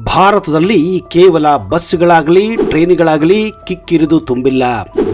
ಭಾರತದಲ್ಲಿ ಕೇವಲ ಬಸ್ಗಳಾಗಲಿ ಟ್ರೈನ್ಗಳಾಗಲಿ ಕಿಕ್ಕಿರಿದು ತುಂಬಿಲ್ಲ.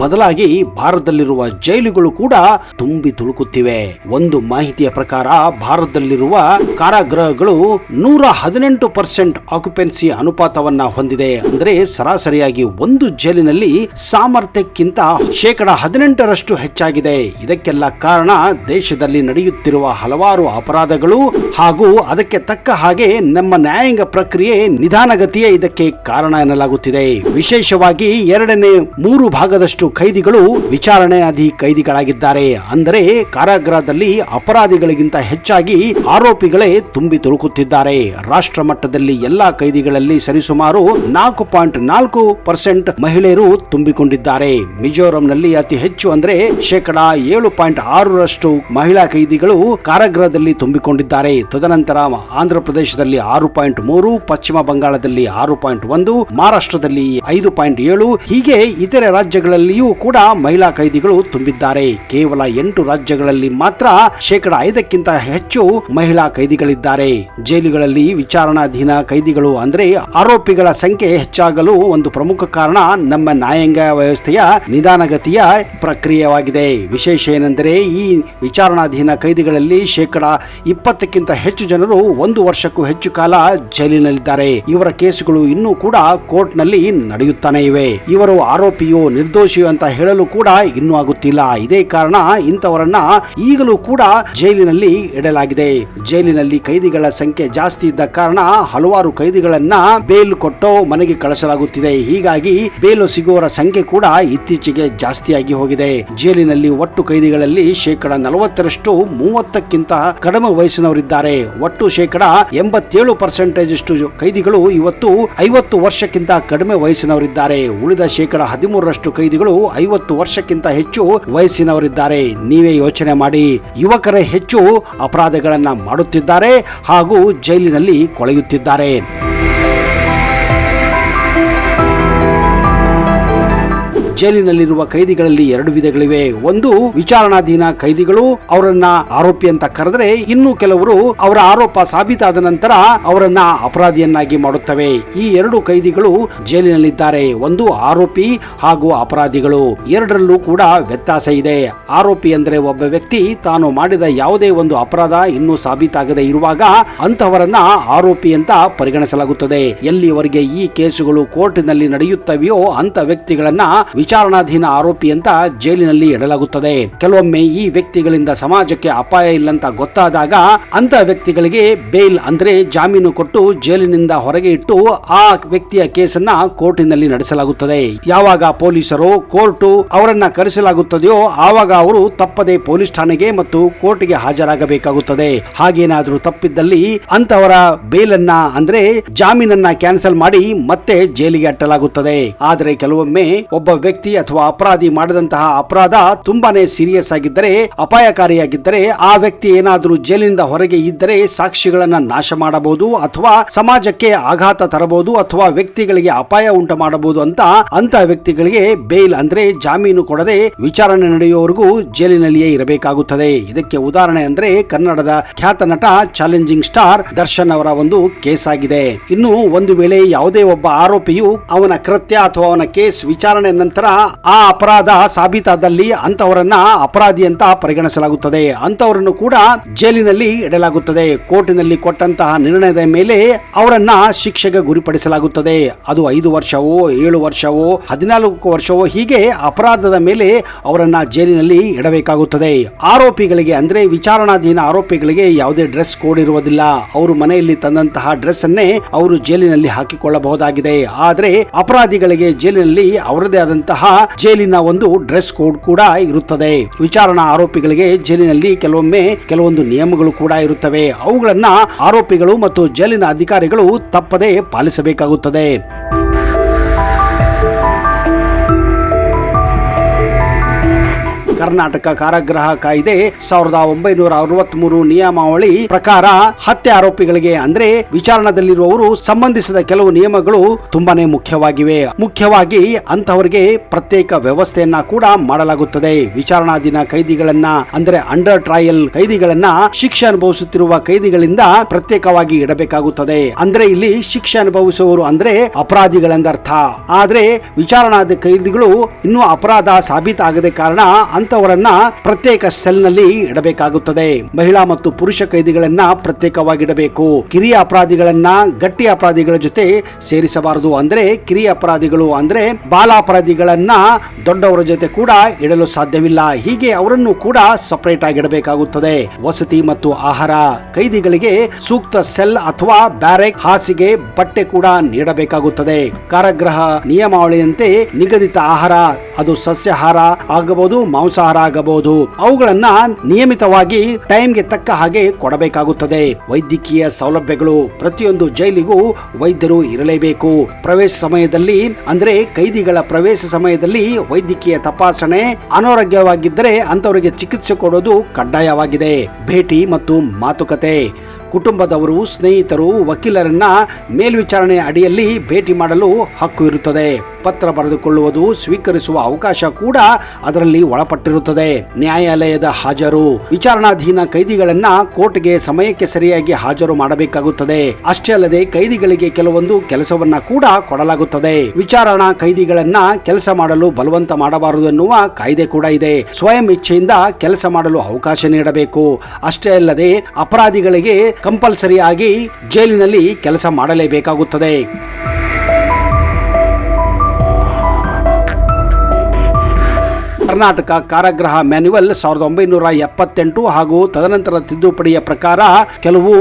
ಬದಲಾಗಿ ಭಾರತದಲ್ಲಿರುವ ಜೈಲುಗಳು ಕೂಡ ತುಂಬಿ ತುಳುಕುತ್ತಿವೆ. ಒಂದು ಮಾಹಿತಿಯ ಪ್ರಕಾರ ಭಾರತದಲ್ಲಿರುವ ಕಾರಾಗೃಹಗಳು 118% ಆಕ್ಯುಪೆನ್ಸಿ ಅನುಪಾತವನ್ನ ಹೊಂದಿದೆ. ಅಂದ್ರೆ ಸರಾಸರಿಯಾಗಿ ಒಂದು ಜೈಲಿನಲ್ಲಿ ಸಾಮರ್ಥ್ಯಕ್ಕಿಂತ 18% ಹೆಚ್ಚಾಗಿದೆ. ಇದಕ್ಕೆಲ್ಲ ಕಾರಣ ದೇಶದಲ್ಲಿ ನಡೆಯುತ್ತಿರುವ ಹಲವಾರು ಅಪರಾಧಗಳು ಹಾಗೂ ಅದಕ್ಕೆ ತಕ್ಕ ಹಾಗೆ ನಮ್ಮ ನ್ಯಾಯಾಂಗ ಪ್ರಕ್ರಿಯೆ ನಿಧಾನಗತಿಯೇ ಇದಕ್ಕೆ ಕಾರಣ ಎನ್ನಲಾಗುತ್ತಿದೆ. ವಿಶೇಷವಾಗಿ 2/3 ಭಾಗದಷ್ಟು ಕೈದಿಗಳು ವಿಚಾರಣಾಧಿ ಕೈದಿಗಳಾಗಿದ್ದಾರೆ. ಅಂದರೆ ಕಾರಾಗೃಹದಲ್ಲಿ ಅಪರಾಧಿಗಳಿಗಿಂತ ಹೆಚ್ಚಾಗಿ ಆರೋಪಿಗಳೇ ತುಂಬಿ ತುಳುಕುತ್ತಿದ್ದಾರೆ. ರಾಷ್ಟ್ರ ಮಟ್ಟದಲ್ಲಿ ಎಲ್ಲಾ ಕೈದಿಗಳಲ್ಲಿ ಸರಿಸುಮಾರು 4.4% ಮಹಿಳೆಯರು ತುಂಬಿಕೊಂಡಿದ್ದಾರೆ. ಮಿಜೋರಂನಲ್ಲಿ ಅತಿ ಹೆಚ್ಚು ಅಂದ್ರೆ 7.6% ಮಹಿಳಾ ಕೈದಿಗಳು ಕಾರಾಗೃಹದಲ್ಲಿ ತುಂಬಿಕೊಂಡಿದ್ದಾರೆ. ತದನಂತರ ಆಂಧ್ರ ಪ್ರದೇಶದಲ್ಲಿ 6.3, ಪಶ್ಚಿಮ ಬಂಗಾಳದಲ್ಲಿ 6.1, ಮಹಾರಾಷ್ಟ್ರದಲ್ಲಿ 5.7 ಹೀಗೆ ಇತರೆ ರಾಜ್ಯಗಳಲ್ಲಿಯೂ ಕೂಡ ಮಹಿಳಾ ಕೈದಿಗಳು ತುಂಬಿದ್ದಾರೆ. ಕೇವಲ 8 ರಾಜ್ಯಗಳಲ್ಲಿ ಮಾತ್ರ 5% ಹೆಚ್ಚು ಮಹಿಳಾ ಕೈದಿಗಳಿದ್ದಾರೆ. ಜೈಲುಗಳಲ್ಲಿ ವಿಚಾರಣಾಧೀನ ಕೈದಿಗಳು ಅಂದ್ರೆ ಆರೋಪಿಗಳ ಸಂಖ್ಯೆ ಹೆಚ್ಚಾಗಲು ಒಂದು ಪ್ರಮುಖ ಕಾರಣ ನಮ್ಮ ನ್ಯಾಯಾಂಗ ವ್ಯವಸ್ಥೆಯ ನಿಧಾನಗತಿಯ ಪ್ರಕ್ರಿಯೆಯಾಗಿದೆ. ವಿಶೇಷ ಏನೆಂದರೆ ಈ ವಿಚಾರಣಾಧೀನ ಕೈದಿಗಳಲ್ಲಿ 20% ಹೆಚ್ಚು ಜನರು 1 ವರ್ಷಕ್ಕೂ ಹೆಚ್ಚು ಕಾಲ ಜೈಲಿನಲ್ಲಿದ್ದಾರೆ. ಇವರ ಕೇಸುಗಳು ಇನ್ನೂ ಕೂಡ ಕೋರ್ಟ್ ನಲ್ಲಿ ನಡೆಯುತ್ತಾನೆ ಇವೆ. ಇವರು ಆರೋಪಿಯೋ ನಿರ್ದೋಷಿಯೋ ಅಂತ ಹೇಳಲು ಕೂಡ ಇನ್ನೂ ಆಗುತ್ತಿಲ್ಲ. ಇದೇ ಕಾರಣ ಇಂಥವರನ್ನ ಈಗಲೂ ಕೂಡ ಜೈಲಿನಲ್ಲಿ ಇಡಲಾಗಿದೆ. ಜೈಲಿನಲ್ಲಿ ಕೈದಿಗಳ ಸಂಖ್ಯೆ ಜಾಸ್ತಿ ಇದ್ದ ಕಾರಣ ಹಲವಾರು ಕೈದಿಗಳನ್ನ ಬೇಲ್ ಕೊಟ್ಟು ಮನೆಗೆ ಕಳಿಸಲಾಗುತ್ತಿದೆ. ಹೀಗಾಗಿ ಬೇಲು ಸಿಗುವವರ ಸಂಖ್ಯೆ ಕೂಡ ಇತ್ತೀಚೆಗೆ ಜಾಸ್ತಿಯಾಗಿ ಹೋಗಿದೆ. ಜೈಲಿನಲ್ಲಿ ಒಟ್ಟು ಕೈದಿಗಳಲ್ಲಿ 40% 30ಕ್ಕಿಂತ ಕಡಿಮೆ ವಯಸ್ಸಿನವರಿದ್ದಾರೆ. ಒಟ್ಟು 87% ಕೈದಿಗಳು ಇವತ್ತು 50 ವರ್ಷಕ್ಕಿಂತ ಕಡಿಮೆ ವಯಸ್ಸಿನವರಿದ್ದಾರೆ. ಉಳಿದ 13% ಕೈದಿಗಳು 50 ವರ್ಷಕ್ಕಿಂತ ಹೆಚ್ಚು ವಯಸ್ಸಿನವರಿದ್ದಾರೆ. ನೀವೇ ಯೋಚನೆ ಮಾಡಿ, ಯುವಕರೇ ಹೆಚ್ಚು ಅಪರಾಧಗಳನ್ನ ಮಾಡುತ್ತಿದ್ದಾರೆ ಹಾಗೂ ಜೈಲಿನಲ್ಲಿ ಕೊಳೆಯುತ್ತಿದ್ದಾರೆ. ಜೈಲಿನಲ್ಲಿರುವ ಕೈದಿಗಳಲ್ಲಿ 2 ವಿಧಗಳಿವೆ. ಒಂದು ವಿಚಾರಣಾಧೀನ ಕೈದಿಗಳು, ಅವರನ್ನ ಆರೋಪಿ ಅಂತ ಕರೆದರೆ, ಇನ್ನು ಕೆಲವರು ಅವರ ಆರೋಪ ಸಾಬೀತಾದ ನಂತರ ಅವರನ್ನ ಅಪರಾಧಿಯನ್ನಾಗಿ ಮಾಡುತ್ತವೆ. ಈ 2 ಕೈದಿಗಳು ಜೈಲಿನಲ್ಲಿದ್ದಾರೆ. ಒಂದು ಆರೋಪಿ ಹಾಗೂ ಅಪರಾಧಿಗಳು. ಎರಡರಲ್ಲೂ ಕೂಡ ವ್ಯತ್ಯಾಸ ಇದೆ. ಆರೋಪಿ ಅಂದ್ರೆ ಒಬ್ಬ ವ್ಯಕ್ತಿ ತಾನು ಮಾಡಿದ ಯಾವುದೇ ಒಂದು ಅಪರಾಧ ಇನ್ನೂ ಸಾಬೀತಾಗದೆ ಇರುವಾಗ ಅಂತಹವರನ್ನ ಆರೋಪಿ ಅಂತ ಪರಿಗಣಿಸಲಾಗುತ್ತದೆ. ಎಲ್ಲಿವರೆಗೆ ಈ ಕೇಸುಗಳು ಕೋರ್ಟಿನಲ್ಲಿ ನಡೆಯುತ್ತವೆಯೋ ಅಂತ ವ್ಯಕ್ತಿಗಳನ್ನ ವಿಚಾರಣಾಧೀನ ಆರೋಪಿ ಅಂತ ಜೈಲಿನಲ್ಲಿ ಇಡಲಾಗುತ್ತದೆ. ಕೆಲವೊಮ್ಮೆ ಈ ವ್ಯಕ್ತಿಗಳಿಂದ ಸಮಾಜಕ್ಕೆ ಅಪಾಯ ಇಲ್ಲಂತ ಗೊತ್ತಾದಾಗ ಅಂತ ವ್ಯಕ್ತಿಗಳಿಗೆ ಬೇಲ್ ಅಂದ್ರೆ ಜಾಮೀನು ಕೊಟ್ಟು ಜೈಲಿನಿಂದ ಹೊರಗೆ ಇಟ್ಟು ಆ ವ್ಯಕ್ತಿಯ ಕೇಸನ್ನ ಕೋರ್ಟಿನಲ್ಲಿ ನಡೆಸಲಾಗುತ್ತದೆ. ಯಾವಾಗ ಪೊಲೀಸರು ಕೋರ್ಟು ಅವರನ್ನ ಕರೆಸಲಾಗುತ್ತದೆಯೋ ಆವಾಗ ಅವರು ತಪ್ಪದೆ ಪೊಲೀಸ್ ಠಾಣೆಗೆ ಮತ್ತು ಕೋರ್ಟ್ಗೆ ಹಾಜರಾಗಬೇಕಾಗುತ್ತದೆ. ಹಾಗೇನಾದ್ರೂ ತಪ್ಪಿದ್ದಲ್ಲಿ ಅಂತವರ ಬೇಲನ್ನ ಅಂದ್ರೆ ಜಾಮೀನನ್ನ ಕ್ಯಾನ್ಸಲ್ ಮಾಡಿ ಮತ್ತೆ ಜೈಲಿಗೆ ಅಟ್ಟಲಾಗುತ್ತದೆ. ಆದರೆ ಕೆಲವೊಮ್ಮೆ ಒಬ್ಬ ವ್ಯಕ್ತಿ ಅಥವಾ ಅಪರಾಧಿ ಮಾಡಿದಂತಹ ಅಪರಾಧ ತುಂಬಾನೇ ಸೀರಿಯಸ್ ಆಗಿದ್ದರೆ, ಅಪಾಯಕಾರಿಯಾಗಿದ್ದರೆ, ಆ ವ್ಯಕ್ತಿ ಏನಾದರೂ ಜೈಲಿನಿಂದ ಹೊರಗೆ ಇದ್ದರೆ ಸಾಕ್ಷಿಗಳನ್ನ ನಾಶ ಮಾಡಬಹುದು ಅಥವಾ ಸಮಾಜಕ್ಕೆ ಆಘಾತ ತರಬಹುದು ಅಥವಾ ವ್ಯಕ್ತಿಗಳಿಗೆ ಅಪಾಯ ಉಂಟು ಮಾಡಬಹುದು ಅಂತ ವ್ಯಕ್ತಿಗಳಿಗೆ ಬೇಲ್ ಅಂದ್ರೆ ಜಾಮೀನು ಕೊಡದೆ ವಿಚಾರಣೆ ನಡೆಯುವವರೆಗೂ ಜೈಲಿನಲ್ಲಿಯೇ ಇರಬೇಕಾಗುತ್ತದೆ. ಇದಕ್ಕೆ ಉದಾಹರಣೆ ಅಂದ್ರೆ ಕನ್ನಡದ ಖ್ಯಾತ ನಟ ಚಾಲೆಂಜಿಂಗ್ ಸ್ಟಾರ್ ದರ್ಶನ್ ಅವರ ಒಂದು ಕೇಸ್ ಆಗಿದೆ. ಇನ್ನು ಒಂದು ವೇಳೆ ಯಾವುದೇ ಒಬ್ಬ ಆರೋಪಿಯು ಅವನ ಕೃತ್ಯ ಅಥವಾ ಅವನ ಕೇಸ್ ವಿಚಾರಣೆ ನಂತರ ಆ ಅಪರಾಧ ಸಾಬೀತಾದಲ್ಲಿ ಅಂತವರನ್ನ ಅಪರಾಧಿ ಅಂತ ಪರಿಗಣಿಸಲಾಗುತ್ತದೆ. ಅಂತವರನ್ನು ಕೂಡ ಜೈಲಿನಲ್ಲಿ ಇಡಲಾಗುತ್ತದೆ. ಕೋರ್ಟಿನಲ್ಲಿ ಕೊಟ್ಟಂತಹ ನಿರ್ಣಯದ ಮೇಲೆ ಅವರನ್ನ ಶಿಕ್ಷೆಗೆ ಗುರಿಪಡಿಸಲಾಗುತ್ತದೆ. ಅದು 5 ವರ್ಷವೋ 7 ವರ್ಷವೋ 14 ವರ್ಷವೋ ಹೀಗೆ ಅಪರಾಧದ ಮೇಲೆ ಅವರನ್ನ ಜೈಲಿನಲ್ಲಿ ಇಡಬೇಕಾಗುತ್ತದೆ. ಆರೋಪಿಗಳಿಗೆ ಅಂದ್ರೆ ವಿಚಾರಣಾಧೀನ ಆರೋಪಿಗಳಿಗೆ ಯಾವುದೇ ಡ್ರೆಸ್ ಕೋಡ್ ಇರುವುದಿಲ್ಲ. ಅವರು ಮನೆಯಲ್ಲಿ ತಂದಂತಹ ಡ್ರೆಸ್ ಅನ್ನೇ ಅವರು ಜೈಲಿನಲ್ಲಿ ಹಾಕಿಕೊಳ್ಳಬಹುದಾಗಿದೆ. ಆದ್ರೆ ಅಪರಾಧಿಗಳಿಗೆ ಜೈಲಿನಲ್ಲಿ ಅವರದೇ ಆದಂತಹ ಜೈಲಿನ ಒಂದು ಡ್ರೆಸ್ ಕೋಡ್ ಕೂಡ ಇರುತ್ತದೆ. ವಿಚಾರಣಾ ಆರೋಪಿಗಳಿಗೆ ಜೈಲಿನಲ್ಲಿ ಕೆಲವೊಂದು ನಿಯಮಗಳು ಕೂಡ ಇರುತ್ತವೆ. ಅವುಗಳನ್ನ ಆರೋಪಿಗಳು ಮತ್ತು ಜೈಲಿನ ಅಧಿಕಾರಿಗಳು ತಪ್ಪದೇ ಪಾಲಿಸಬೇಕಾಗುತ್ತದೆ. ಕರ್ನಾಟಕ ಕಾರಾಗೃಹ ಕಾಯ್ದೆ 1963 ನಿಯಮಾವಳಿ ಪ್ರಕಾರ ಹತ್ಯೆ ಆರೋಪಿಗಳಿಗೆ ಅಂದ್ರೆ ವಿಚಾರಣದಲ್ಲಿರುವವರು ಸಂಬಂಧಿಸಿದ ಕೆಲವು ನಿಯಮಗಳು ತುಂಬಾನೇ ಮುಖ್ಯವಾಗಿ ಅಂತವರಿಗೆ ಪ್ರತ್ಯೇಕ ವ್ಯವಸ್ಥೆಯನ್ನ ಕೂಡ ಮಾಡಲಾಗುತ್ತದೆ. ವಿಚಾರಣಾಧೀನ ಕೈದಿಗಳನ್ನ ಅಂದ್ರೆ ಅಂಡರ್ ಟ್ರಯಲ್ ಕೈದಿಗಳನ್ನ ಶಿಕ್ಷೆ ಅನುಭವಿಸುತ್ತಿರುವ ಕೈದಿಗಳಿಂದ ಪ್ರತ್ಯೇಕವಾಗಿ ಇಡಬೇಕಾಗುತ್ತದೆ. ಅಂದ್ರೆ ಇಲ್ಲಿ ಶಿಕ್ಷೆ ಅನುಭವಿಸುವವರು ಅಂದ್ರೆ ಅಪರಾಧಿಗಳೆಂದರ್ಥ. ಆದ್ರೆ ವಿಚಾರಣಾದ ಕೈದಿಗಳು ಇನ್ನೂ ಅಪರಾಧ ಸಾಬೀತಾಗದೆ ಕಾರಣ ಅಂತವರನ್ನ ಪ್ರತ್ಯೇಕ ಸೆಲ್ ನಲ್ಲಿ ಇಡಬೇಕಾಗುತ್ತದೆ. ಮಹಿಳಾ ಮತ್ತು ಪುರುಷ ಕೈದಿಗಳನ್ನ ಪ್ರತ್ಯೇಕವಾಗಿ ಇಡಬೇಕು. ಕಿರಿಯ ಅಪರಾಧಿಗಳನ್ನ ಗಟ್ಟಿ ಅಪರಾಧಿಗಳ ಜೊತೆ ಸೇರಿಸಬಾರದು. ಅಂದ್ರೆ ಕಿರಿಯ ಅಪರಾಧಿಗಳು ಅಂದ್ರೆ ಬಾಲ ಅಪರಾಧಿಗಳನ್ನ ದೊಡ್ಡವರ ಜೊತೆ ಕೂಡ ಇಡಲು ಸಾಧ್ಯವಿಲ್ಲ. ಹೀಗೆ ಅವರನ್ನು ಕೂಡ ಸಪರೇಟ್ ಆಗಿ ಇಡಬೇಕಾಗುತ್ತದೆ. ವಸತಿ ಮತ್ತು ಆಹಾರ ಕೈದಿಗಳಿಗೆ ಸೂಕ್ತ ಸೆಲ್ ಅಥವಾ ಬ್ಯಾರೆಕ್, ಹಾಸಿಗೆ, ಬಟ್ಟೆ ಕೂಡ ನೀಡಬೇಕಾಗುತ್ತದೆ. ಕಾರಾಗೃಹ ನಿಯಮಾವಳಿಯಂತೆ ನಿಗದಿತ ಆಹಾರ ಅದು ಸಸ್ಯಾಹಾರ ಆಗಬಹುದು, ಮಾಂಸಾಹಾರ ಆಗಬಹುದು, ಅವುಗಳನ್ನ ನಿಯಮಿತವಾಗಿ ಟೈಮ್ಗೆ ತಕ್ಕ ಹಾಗೆ ಕೊಡಬೇಕಾಗುತ್ತದೆ. ವೈದ್ಯಕೀಯ ಸೌಲಭ್ಯಗಳು ಪ್ರತಿಯೊಂದು ಜೈಲಿಗೂ ವೈದ್ಯರು ಇರಲೇಬೇಕು. ಪ್ರವೇಶ ಸಮಯದಲ್ಲಿ ಅಂದ್ರೆ ಕೈದಿಗಳ ಪ್ರವೇಶ ಸಮಯದಲ್ಲಿ ವೈದ್ಯಕೀಯ ತಪಾಸಣೆ, ಅನಾರೋಗ್ಯವಾಗಿದ್ದರೆ ಅಂತವರಿಗೆ ಚಿಕಿತ್ಸೆ ಕೊಡೋದು ಕಡ್ಡಾಯವಾಗಿದೆ. ಭೇಟಿ ಮತ್ತು ಮಾತುಕತೆ ಕುಟುಂಬದವರು, ಸ್ನೇಹಿತರು, ವಕೀಲರನ್ನ ಮೇಲ್ವಿಚಾರಣೆ ಅಡಿಯಲ್ಲಿ ಭೇಟಿ ಮಾಡಲು ಹಕ್ಕು ಇರುತ್ತದೆ. ಪತ್ರ ಬರೆದುಕೊಳ್ಳುವುದು, ಸ್ವೀಕರಿಸುವ ಅವಕಾಶ ಕೂಡ ಅದರಲ್ಲಿ ಒಳಪಟ್ಟಿರುತ್ತದೆ. ನ್ಯಾಯಾಲಯದ ಹಾಜರು ವಿಚಾರಣಾಧೀನ ಕೈದಿಗಳನ್ನ ಕೋರ್ಟ್ಗೆ ಸಮಯಕ್ಕೆ ಸರಿಯಾಗಿ ಹಾಜರು ಮಾಡಬೇಕಾಗುತ್ತದೆ. ಅಷ್ಟೇ ಅಲ್ಲದೆ ಕೈದಿಗಳಿಗೆ ಕೆಲವೊಂದು ಕೆಲಸವನ್ನ ಕೂಡ ಕೊಡಲಾಗುತ್ತದೆ. ವಿಚಾರಣಾ ಕೈದಿಗಳನ್ನ ಕೆಲಸ ಮಾಡಲು ಬಲವಂತ ಮಾಡಬಾರದು ಎನ್ನುವ ಕಾಯ್ದೆ ಕೂಡ ಇದೆ. ಸ್ವಯಂ ಇಚ್ಛೆಯಿಂದ ಕೆಲಸ ಮಾಡಲು ಅವಕಾಶ ನೀಡಬೇಕು. ಅಷ್ಟೇ ಅಲ್ಲದೆ ಅಪರಾಧಿಗಳಿಗೆ ಕಂಪಲ್ಸರಿ ಆಗಿ ಜೈಲಿನಲ್ಲಿ ಕೆಲಸ ಮಾಡಲೇಬೇಕಾಗುತ್ತದೆ. ಕರ್ನಾಟಕ ಕಾರಾಗೃಹ ಮ್ಯಾನ್ಯುವಲ್ 1978 ಹಾಗೂ ತದನಂತರ ತಿದ್ದುಪಡಿಯ ಪ್ರಕಾರ ಕೆಲವು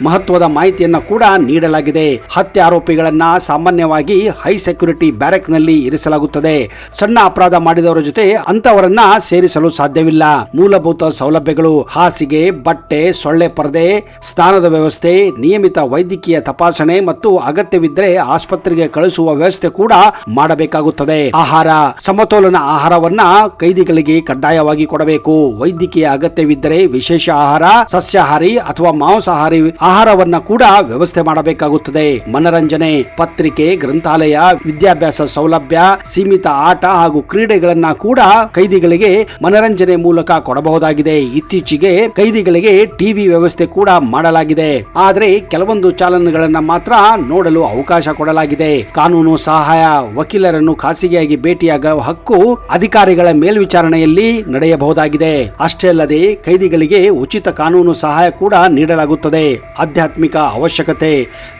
ಮಹತ್ವದ ಮಾಹಿತಿಯನ್ನು ಕೂಡ ನೀಡಲಾಗಿದೆ. ಹತ್ಯೆ ಆರೋಪಿಗಳನ್ನ ಸಾಮಾನ್ಯವಾಗಿ ಹೈ ಸೆಕ್ಯೂರಿಟಿ ಬ್ಯಾರೆಕ್ ನಲ್ಲಿ ಇರಿಸಲಾಗುತ್ತದೆ. ಸಣ್ಣ ಅಪರಾಧ ಮಾಡಿದವರ ಜೊತೆ ಅಂತವರನ್ನ ಸೇರಿಸಲು ಸಾಧ್ಯವಿಲ್ಲ. ಮೂಲಭೂತ ಸೌಲಭ್ಯಗಳು ಹಾಸಿಗೆ, ಬಟ್ಟೆ, ಸೊಳ್ಳೆ ಪರದೆ, ಸ್ನಾನದ ವ್ಯವಸ್ಥೆ, ನಿಯಮಿತ ವೈದ್ಯಕೀಯ ತಪಾಸಣೆ ಮತ್ತು ಅಗತ್ಯವಿದ್ದರೆ ಆಸ್ಪತ್ರೆಗೆ ಕಳಿಸುವ ವ್ಯವಸ್ಥೆ ಕೂಡ ಮಾಡಬೇಕಾಗುತ್ತದೆ. ಆಹಾರ ಸಮತೋಲನ ಆಹಾರವನ್ನ ಕೈದಿಗಳಿಗೆ ಕಡ್ಡಾಯವಾಗಿ ಕೊಡಬೇಕು. ವೈದ್ಯಕೀಯ ಅಗತ್ಯವಿದ್ದರೆ ವಿಶೇಷ ಆಹಾರ, ಸಸ್ಯಾಹಾರಿ ಅಥವಾ ಮಾಂಸಾಹಾರಿ ಆಹಾರವನ್ನ ಕೂಡ ವ್ಯವಸ್ಥೆ ಮಾಡಬೇಕಾಗುತ್ತದೆ. ಮನರಂಜನೆ, ಪತ್ರಿಕೆ, ಗ್ರಂಥಾಲಯ, ವಿದ್ಯಾಭ್ಯಾಸ ಸೌಲಭ್ಯ, ಸೀಮಿತ ಆಟ ಹಾಗೂ ಕ್ರೀಡೆಗಳನ್ನ ಕೂಡ ಕೈದಿಗಳಿಗೆ ಮನರಂಜನೆ ಮೂಲಕ ಕೊಡಬಹುದಾಗಿದೆ. ಇತ್ತೀಚೆಗೆ ಕೈದಿಗಳಿಗೆ ಟಿವಿ ವ್ಯವಸ್ಥೆ ಕೂಡ ಮಾಡಲಾಗಿದೆ. ಆದರೆ ಕೆಲವೊಂದು ಚಾಲನೆಗಳನ್ನ ಮಾತ್ರ ನೋಡಲು ಅವಕಾಶ ಕೊಡಲಾಗಿದೆ. ಕಾನೂನು ಸಹಾಯ, ವಕೀಲರನ್ನು ಖಾಸಗಿಯಾಗಿ ಭೇಟಿಯಾಗುವ ಹಕ್ಕು ಅಧಿಕಾರಿಗಳ ಮೇಲ್ವಿಚಾರಣೆಯಲ್ಲಿ ನಡೆಯಬಹುದಾಗಿದೆ. ಅಷ್ಟೇ ಅಲ್ಲದೆ ಕೈದಿಗಳಿಗೆ ಉಚಿತ ಕಾನೂನು ಸಹಾಯ ಕೂಡ ನೀಡಲಾಗುತ್ತದೆ. ಆಧ್ಯಾತ್ಮಿಕ ಅವಶ್ಯಕತೆ,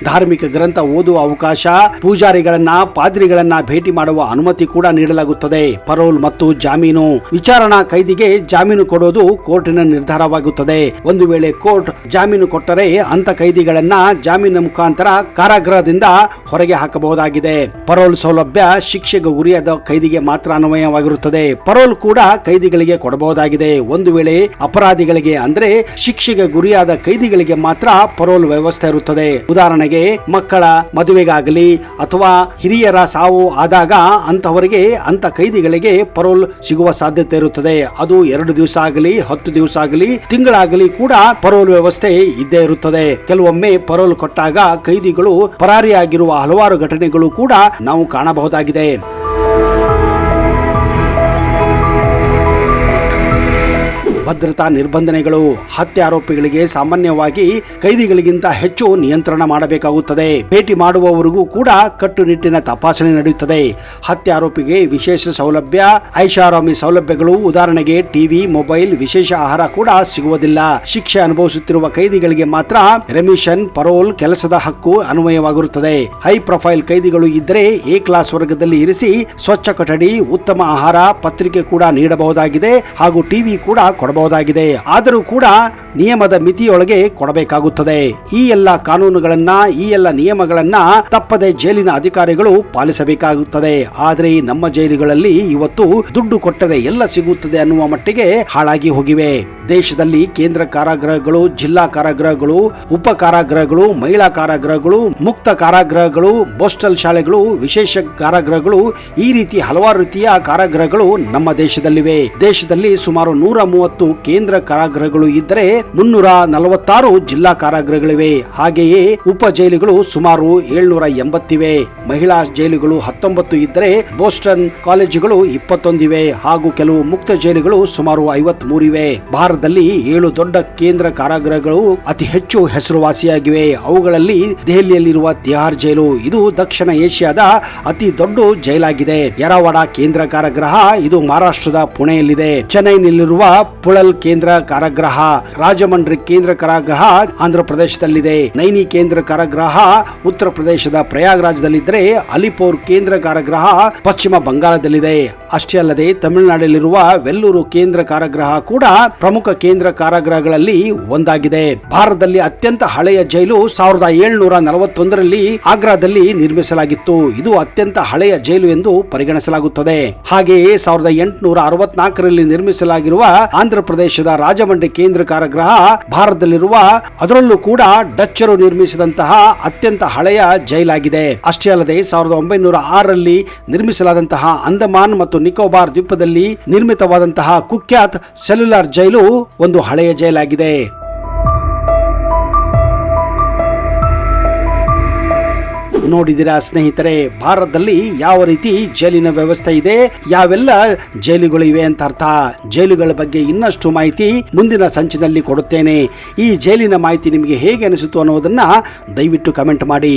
ಧಾರ್ಮಿಕ ಗ್ರಂಥ ಓದುವ ಅವಕಾಶ, ಪೂಜಾರಿಗಳನ್ನ, ಪಾದ್ರಿಗಳನ್ನ ಭೇಟಿ ಮಾಡುವ ಅನುಮತಿ ಕೂಡ ನೀಡಲಾಗುತ್ತದೆ. ಪರೋಲ್ ಮತ್ತು ಜಾಮೀನು ವಿಚಾರಣಾ ಕೈದಿಗೆ ಜಾಮೀನು ಕೊಡೋದು ಕೋರ್ಟಿನ ನಿರ್ಧಾರವಾಗುತ್ತದೆ. ಒಂದು ವೇಳೆ ಕೋರ್ಟ್ ಜಾಮೀನು ಕೊಟ್ಟರೆ ಅಂತ ಕೈದಿಗಳನ್ನ ಜಾಮೀನಿನ ಮುಖಾಂತರ ಕಾರಾಗೃಹದಿಂದ ಹೊರಗೆ ಹಾಕಬಹುದಾಗಿದೆ. ಪರೋಲ್ ಸೌಲಭ್ಯ ಶಿಕ್ಷೆಗೆ ಗುರಿಯಾದ ಕೈದಿಗೆ ಮಾತ್ರ ಅನ್ವಯವಾಗಿರುತ್ತದೆ. ಪರೋಲ್ ಕೂಡ ಕೈದಿಗಳಿಗೆ ಕೊಡಬಹುದಾಗಿದೆ. ಒಂದು ವೇಳೆ ಅಪರಾಧಿಗಳಿಗೆ ಅಂದ್ರೆ ಶಿಕ್ಷೆಗೆ ಗುರಿಯಾದ ಕೈದಿಗಳಿಗೆ ಮಾತ್ರ ಪರೋಲ್ ವ್ಯವಸ್ಥೆ ಇರುತ್ತದೆ. ಉದಾಹರಣೆಗೆ ಮಕ್ಕಳ ಮದುವೆಗಾಗಲಿ ಅಥವಾ ಹಿರಿಯರ ಸಾವು ಆದಾಗ ಅಂತವರಿಗೆ ಅಂತ ಕೈದಿಗಳಿಗೆ ಪರೋಲ್ ಸಿಗುವ ಸಾಧ್ಯತೆ ಇರುತ್ತದೆ. ಅದು 2 ದಿವಸ ಆಗಲಿ, 10 ದಿವಸ ಆಗಲಿ, ತಿಂಗಳಾಗಲಿ ಕೂಡ ಪರೋಲ್ ವ್ಯವಸ್ಥೆ ಇದ್ದೇ ಇರುತ್ತದೆ. ಕೆಲವೊಮ್ಮೆ ಪರೋಲ್ ಕೊಟ್ಟಾಗ ಕೈದಿಗಳು ಪರಾರಿಯಾಗಿರುವ ಹಲವಾರು ಘಟನೆಗಳು ಕೂಡ ನಾವು ಕಾಣಬಹುದಾಗಿದೆ. ಭದ್ರತಾ ನಿರ್ಬಂಧನೆಗಳು ಹತ್ಯೆ ಆರೋಪಿಗಳಿಗೆ ಸಾಮಾನ್ಯವಾಗಿ ಕೈದಿಗಳಿಗಿಂತ ಹೆಚ್ಚು ನಿಯಂತ್ರಣ ಮಾಡಬೇಕಾಗುತ್ತದೆ. ಭೇಟಿ ಮಾಡುವವರಿಗೂ ಕೂಡ ಕಟ್ಟುನಿಟ್ಟಿನ ತಪಾಸಣೆ ನಡೆಯುತ್ತದೆ. ಹತ್ಯೆ ಆರೋಪಿಗೆ ವಿಶೇಷ ಸೌಲಭ್ಯ, ಐಷಾರಾಮಿ ಸೌಲಭ್ಯಗಳು, ಉದಾಹರಣೆಗೆ ಟಿವಿ, ಮೊಬೈಲ್, ವಿಶೇಷ ಆಹಾರ ಕೂಡ ಸಿಗುವುದಿಲ್ಲ. ಶಿಕ್ಷೆ ಅನುಭವಿಸುತ್ತಿರುವ ಕೈದಿಗಳಿಗೆ ಮಾತ್ರ ರೆಮಿಷನ್, ಪರೋಲ್, ಕೆಲಸದ ಹಕ್ಕು ಅನ್ವಯವಾಗಿರುತ್ತದೆ. ಹೈ ಪ್ರೊಫೈಲ್ ಕೈದಿಗಳು ಇದ್ದರೆ ಎ ಕ್ಲಾಸ್ ವರ್ಗದಲ್ಲಿ ಇರಿಸಿ ಸ್ವಚ್ಛ ಕೊಠಡಿ, ಉತ್ತಮ ಆಹಾರ, ಪತ್ರಿಕೆ ಕೂಡ ನೀಡಬಹುದಾಗಿದೆ ಹಾಗೂ ಟಿವಿ ಕೂಡ ಕೊಡಬಹುದಾಗಿದೆ. ಆದರೂ ಕೂಡ ನಿಯಮದ ಮಿತಿಯೊಳಗೆ ಕೊಡಬೇಕಾಗುತ್ತದೆ. ಈ ಎಲ್ಲ ಕಾನೂನುಗಳನ್ನ, ಈ ಎಲ್ಲ ನಿಯಮಗಳನ್ನ ತಪ್ಪದೆ ಜೈಲಿನ ಅಧಿಕಾರಿಗಳು ಪಾಲಿಸಬೇಕಾಗುತ್ತದೆ. ಆದರೆ ನಮ್ಮ ಜೈಲುಗಳಲ್ಲಿ ಇವತ್ತು ದುಡ್ಡು ಕೊಟ್ಟರೆ ಎಲ್ಲ ಸಿಗುತ್ತದೆ ಅನ್ನುವ ಮಟ್ಟಿಗೆ ಹಾಳಾಗಿ ಹೋಗಿವೆ. ದೇಶದಲ್ಲಿ ಕೇಂದ್ರ ಕಾರಾಗೃಹಗಳು, ಜಿಲ್ಲಾ ಕಾರಾಗೃಹಗಳು, ಉಪ ಕಾರಾಗೃಹಗಳು, ಮಹಿಳಾ ಕಾರಾಗೃಹಗಳು, ಮುಕ್ತ ಕಾರಾಗೃಹಗಳು, ಪೋಸ್ಟಲ್ ಶಾಲೆಗಳು, ವಿಶೇಷ ಕಾರಾಗೃಹಗಳು, ಈ ರೀತಿ ಹಲವಾರು ರೀತಿಯ ಕಾರಾಗೃಹಗಳು ನಮ್ಮ ದೇಶದಲ್ಲಿವೆ. ದೇಶದಲ್ಲಿ ಸುಮಾರು 130 ಕೇಂದ್ರ ಕಾರಾಗೃಹಗಳು ಇದ್ದರೆ 346 ಜಿಲ್ಲಾ ಕಾರಾಗೃಹಗಳಿವೆ. ಹಾಗೆಯೇ ಉಪ ಜೈಲುಗಳು ಸುಮಾರು 780 ಇವೆ. ಮಹಿಳಾ ಜೈಲುಗಳು 19 ಇದ್ದರೆ ಬೋಸ್ಟನ್ ಕಾಲೇಜುಗಳು 21 ಇವೆ ಹಾಗೂ ಕೆಲವು ಮುಕ್ತ ಜೈಲುಗಳು ಸುಮಾರು 53 ಇವೆ. ಭಾರತದಲ್ಲಿ 7 ದೊಡ್ಡ ಕೇಂದ್ರ ಕಾರಾಗೃಹಗಳು ಅತಿ ಹೆಚ್ಚು ಹೆಸರುವಾಸಿಯಾಗಿವೆ. ಅವುಗಳಲ್ಲಿ ದೆಹಲಿಯಲ್ಲಿರುವ ತಿಹಾರ್ ಜೈಲು, ಇದು ದಕ್ಷಿಣ ಏಷ್ಯಾದ ಅತಿ ದೊಡ್ಡ ಜೈಲಾಗಿದೆ. ಯರವಾಡ ಕೇಂದ್ರ ಕಾರಾಗೃಹ, ಇದು ಮಹಾರಾಷ್ಟ್ರದ ಪುಣೆಯಲ್ಲಿದೆ. ಚೆನ್ನೈನಲ್ಲಿರುವ ಪುಳಲ್ ಕೇಂದ್ರ ಕಾರಾಗೃಹ, ರಾಜಮಂಡ್ರಿ ಕೇಂದ್ರ ಕಾರಾಗೃಹ ಆಂಧ್ರ ಪ್ರದೇಶದಲ್ಲಿದೆ. ನೈನಿ ಕೇಂದ್ರ ಕಾರಾಗೃಹ ಉತ್ತರ ಪ್ರದೇಶದ ಪ್ರಯಾಗ್ರಾಜ್ದಲ್ಲಿದ್ದರೆ ಅಲಿಪೋರ್ ಕೇಂದ್ರ ಕಾರಾಗೃಹ ಪಶ್ಚಿಮ ಬಂಗಾಳದಲ್ಲಿದೆ. ಅಷ್ಟೇ ಅಲ್ಲದೆ ತಮಿಳುನಾಡಲ್ಲಿರುವ ವೆಲ್ಲೂರು ಕೇಂದ್ರ ಕಾರಾಗೃಹ ಕೂಡ ಪ್ರಮುಖ ಕೇಂದ್ರ ಕಾರಾಗೃಹಗಳಲ್ಲಿ ಒಂದಾಗಿದೆ. ಭಾರತದಲ್ಲಿ ಅತ್ಯಂತ ಹಳೆಯ ಜೈಲು 1741ರಲ್ಲಿ ಆಗ್ರಾದಲ್ಲಿ ನಿರ್ಮಿಸಲಾಗಿತ್ತು. ಇದು ಅತ್ಯಂತ ಹಳೆಯ ಜೈಲು ಎಂದು ಪರಿಗಣಿಸಲಾಗುತ್ತದೆ. ಹಾಗೆಯೇ 1864ರಲ್ಲಿ ನಿರ್ಮಿಸಲಾಗಿರುವ ಆಂಧ್ರ ಪ್ರದೇಶದ ರಾಜಮಂಡ್ರಿ ಕೇಂದ್ರ ಕಾರಾಗೃಹ ಭಾರತದಲ್ಲಿರುವ, ಅದರಲ್ಲೂ ಕೂಡ ಡಚ್ಚರು ನಿರ್ಮಿಸಿದಂತಹ ಅತ್ಯಂತ ಹಳೆಯ ಜೈಲಾಗಿದೆ. ಅಷ್ಟೇ ಅಲ್ಲದೆ 1906ರಲ್ಲಿ ನಿರ್ಮಿಸಲಾದಂತಹ ಅಂಡಮಾನ್ ಮತ್ತು ನಿಕೋಬಾರ್ ದ್ವೀಪದಲ್ಲಿ ನಿರ್ಮಿತವಾದಂತಹ ಕುಖ್ಯಾತ್ ಸೆಲ್ಯುಲಾರ್ ಜೈಲು ಒಂದು ಹಳೆಯ ಜೈಲಾಗಿದೆ. ನೋಡಿದಿರಾ ಸ್ನೇಹಿತರೆ, ಭಾರತದಲ್ಲಿ ಯಾವ ರೀತಿ ಜೈಲಿನ ವ್ಯವಸ್ಥೆ ಇದೆ, ಯಾವೆಲ್ಲ ಜೈಲುಗಳು ಇವೆ ಅಂತ ಅರ್ಥ. ಜೈಲುಗಳ ಬಗ್ಗೆ ಇನ್ನಷ್ಟು ಮಾಹಿತಿ ಮುಂದಿನ ಸಂಚಿನಲ್ಲಿ ಕೊಡುತ್ತೇನೆ. ಈ ಜೈಲಿನ ಮಾಹಿತಿ ನಿಮಗೆ ಹೇಗೆ ಅನಿಸಿತು ಅನ್ನೋದನ್ನ ದಯವಿಟ್ಟು ಕಮೆಂಟ್ ಮಾಡಿ.